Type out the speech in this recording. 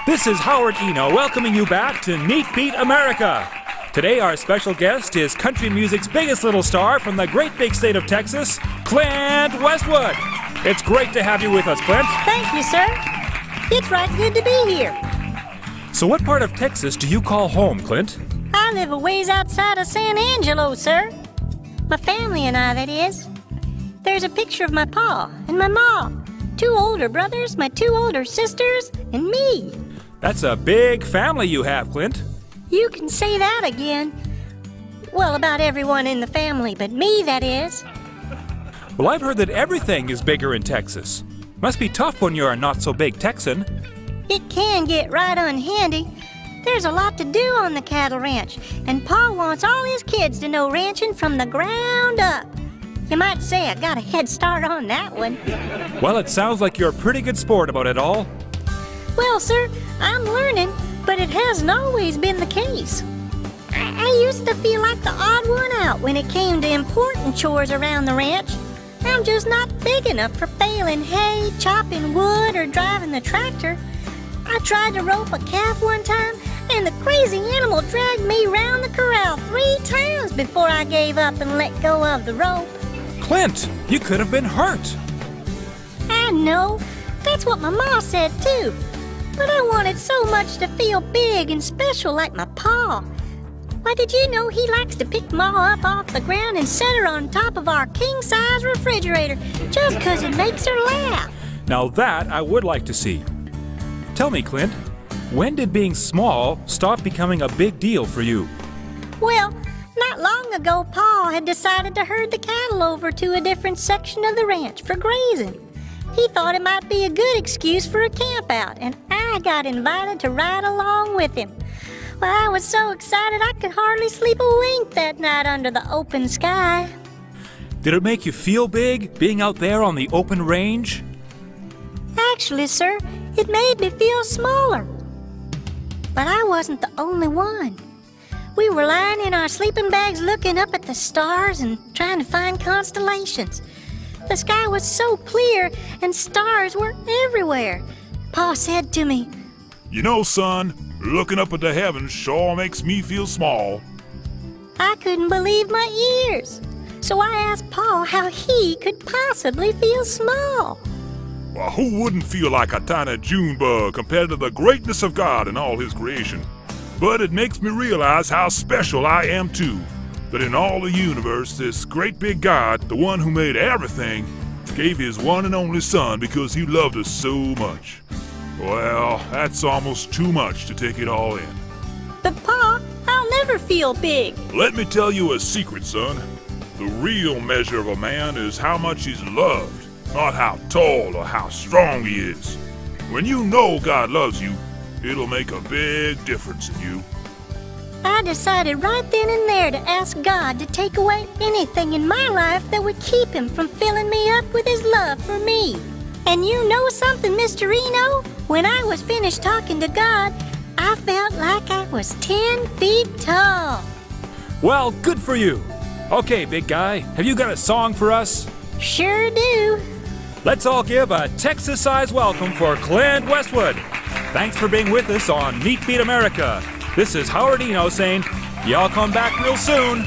This is Howard Eno welcoming you back to Neat Beat America. Today our special guest is country music's biggest little star from the great big state of Texas, Clint Westwood. It's great to have you with us, Clint. Thank you, sir. It's right good to be here. So what part of Texas do you call home, Clint? I live a ways outside of San Angelo, sir. My family and I, that is. There's a picture of my pa and my ma, 2 older brothers, my 2 older sisters, and me. That's a big family you have, Clint. You can say that again. Well, about everyone in the family, but me, that is. Well, I've heard that everything is bigger in Texas. Must be tough when you're a not-so-big Texan. It can get right unhandy. There's a lot to do on the cattle ranch, and Pa wants all his kids to know ranching from the ground up. You might say I got a head start on that one. Well, it sounds like you're a pretty good sport about it all. Well, sir, I'm learning, but it hasn't always been the case. I used to feel like the odd one out when it came to important chores around the ranch. I'm just not big enough for baling hay, chopping wood, or driving the tractor. I tried to rope a calf one time, and the crazy animal dragged me round the corral 3 times before I gave up and let go of the rope. Clint, you could have been hurt. I know. That's what my ma said, too. But I wanted so much to feel big and special like my pa. Why, did you know he likes to pick Ma up off the ground and set her on top of our king-size refrigerator just 'cause it makes her laugh? Now that I would like to see. Tell me, Clint, when did being small stop becoming a big deal for you? Well, not long ago, Pa had decided to herd the cattle over to a different section of the ranch for grazing. He thought it might be a good excuse for a camp out, and I got invited to ride along with him. Well, I was so excited I could hardly sleep a wink that night under the open sky. Did it make you feel big, being out there on the open range? Actually, sir, it made me feel smaller. But I wasn't the only one. We were lying in our sleeping bags looking up at the stars and trying to find constellations. The sky was so clear and stars were everywhere. Pa said to me, "You know, son, looking up at the heavens sure makes me feel small." I couldn't believe my ears. So I asked Pa how he could possibly feel small. Well, who wouldn't feel like a tiny June bug compared to the greatness of God and all his creation? But it makes me realize how special I am too. That in all the universe, this great big God, the one who made everything, gave his one and only son because he loved us so much. Well, that's almost too much to take it all in. But Pa, I'll never feel big. Let me tell you a secret, son. The real measure of a man is how much he's loved, not how tall or how strong he is. When you know God loves you, it'll make a big difference in you. I decided right then and there to ask God to take away anything in my life that would keep him from filling me up with his love for me. And you know something, Mr. Eno? When I was finished talking to God, I felt like I was 10 feet tall. Well, good for you. Okay, big guy, have you got a song for us? Sure do. Let's all give a Texas-sized welcome for Clint Westwood. Thanks for being with us on Neat Beat America. This is Howard Eno saying, y'all come back real soon.